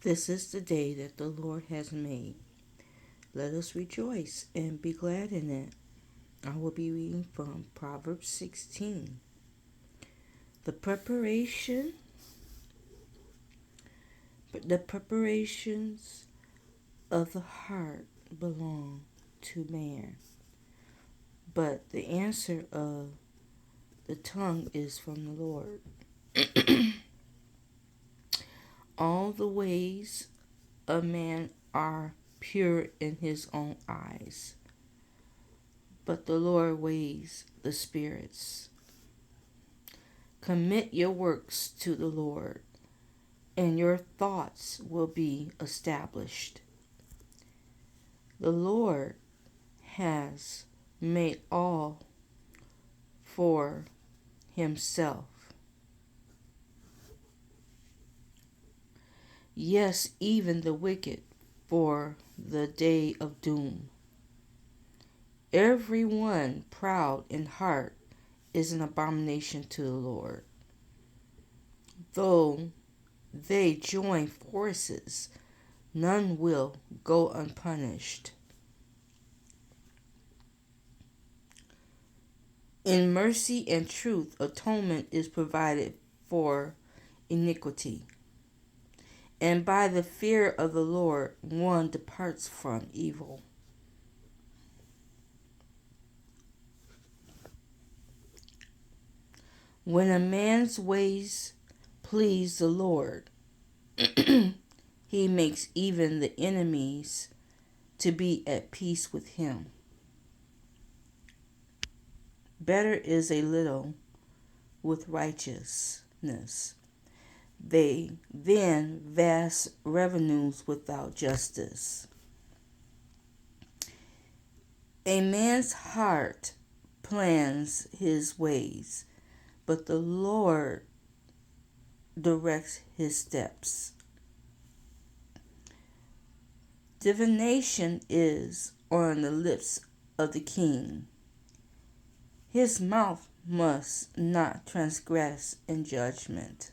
This is the day that the Lord has made. Let us rejoice and be glad in it. I will be reading from Proverbs 16. The preparations of the heart belong to man, but the answer of the tongue is from the Lord. All the ways of man are pure in his own eyes, but the Lord weighs the spirits. Commit your works to the Lord, and your thoughts will be established. The Lord has made all for himself. Yes, even the wicked for the day of doom. Everyone proud in heart is an abomination to the Lord. Though they join forces, none will go unpunished. In mercy and truth, atonement is provided for iniquity. And by the fear of the Lord, one departs from evil. When a man's ways please the Lord, he makes even the enemies to be at peace with him. Better is a little with righteousness than vast revenues without justice. A man's heart plans his ways, but the Lord directs his steps. Divination is on the lips of the king. His mouth must not transgress in judgment.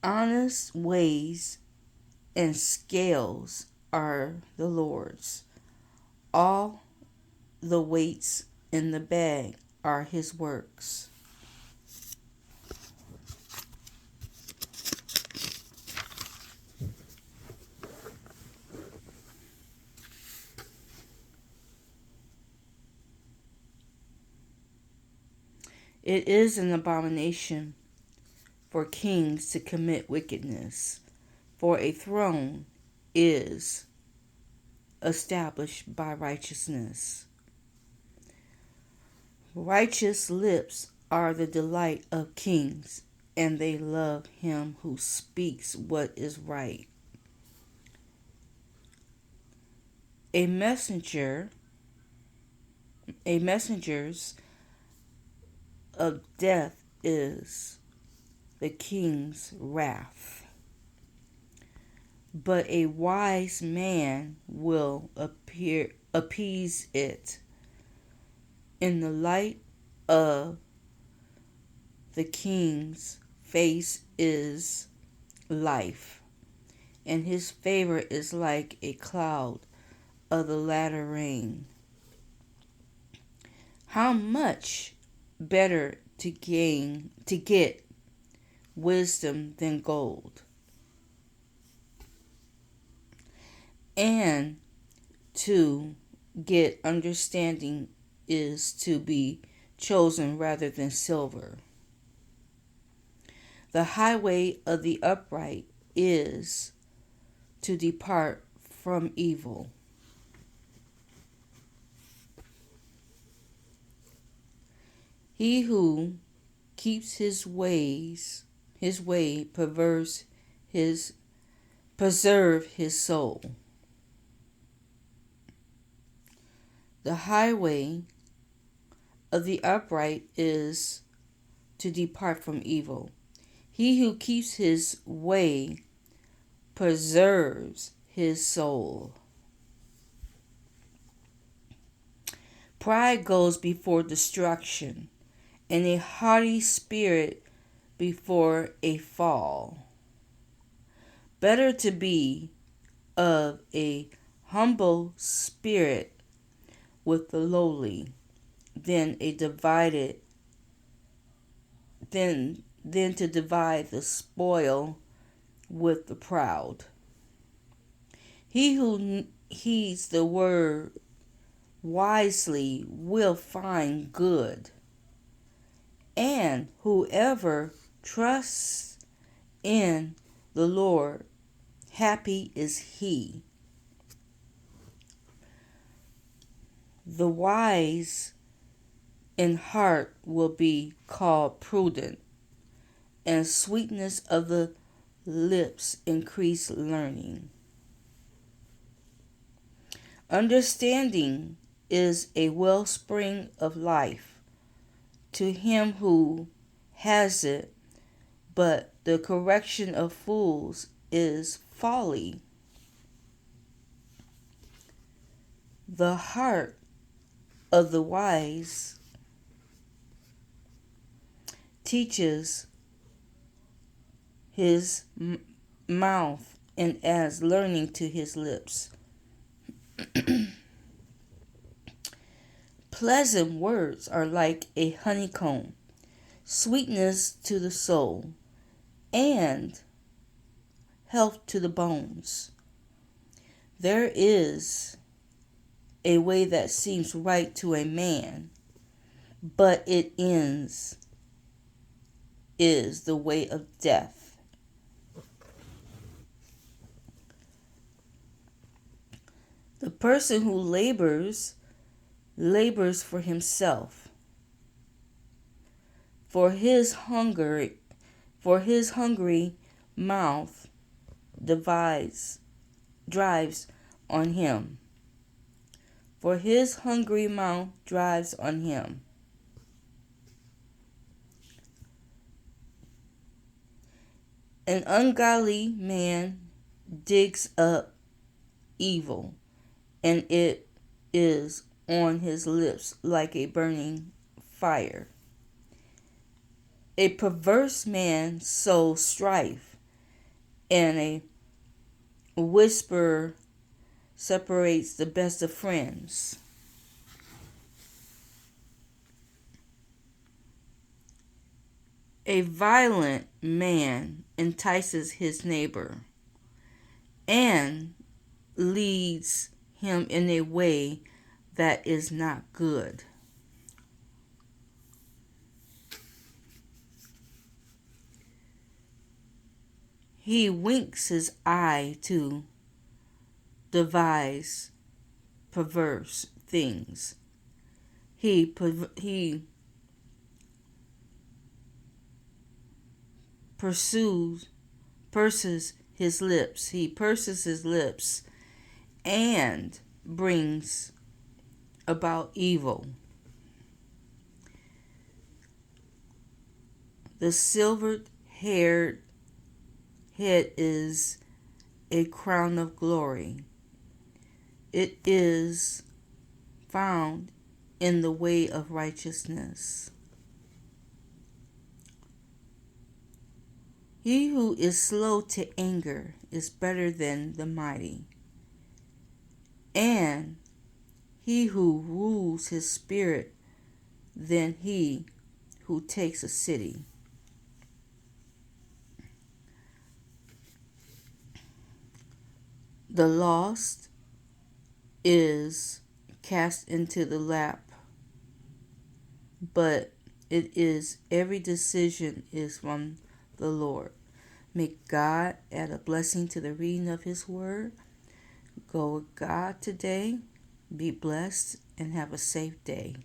Honest ways and scales are the Lord's. All the weights in the bag are his works. It is an abomination for kings to commit wickedness, for a throne is established by righteousness. Righteous lips are the delight of kings, and they love him who speaks what is right. A messenger's of death is the king's wrath, but a wise man will appease it. In the light of the king's face is life, and his favor is like a cloud of the latter rain. How much better to get wisdom than gold, and to get understanding is to be chosen rather than silver. The highway of the upright is to depart from evil. He who keeps his way preserve his soul. The highway of the upright is to depart from evil. He who keeps his way preserves his soul. Pride goes before destruction, and a haughty spirit before a fall. Better to be of a humble spirit with the lowly than a divided than to divide the spoil with the proud. He who heeds the word wisely will find good, and whoever trusts in the Lord, happy is he. The wise in heart will be called prudent, and sweetness of the lips increase learning. Understanding is a wellspring of life to him who has it, but the correction of fools is folly. The heart of the wise teaches his mouth and adds learning to his lips. Pleasant words are like a honeycomb, sweetness to the soul, and health to the bones. There is a way that seems right to a man, but it ends is the way of death. The person who labors for himself, for his hungry mouth drives on him. For his hungry mouth drives on him. An ungodly man digs up evil, and it is on his lips like a burning fire. A perverse man sows strife, and a whisperer separates the best of friends. A violent man entices his neighbor and leads him in a way that is not good. He winks his eye to devise perverse things. He purses his lips. He purses his lips and brings about evil. The silvered-haired head is a crown of glory. It is found in the way of righteousness. He who is slow to anger is better than the mighty, and he who rules his spirit than he who takes a city. The lost is cast into the lap, but every decision is from the Lord. May God add a blessing to the reading of his word. Go with God today. Be blessed and have a safe day.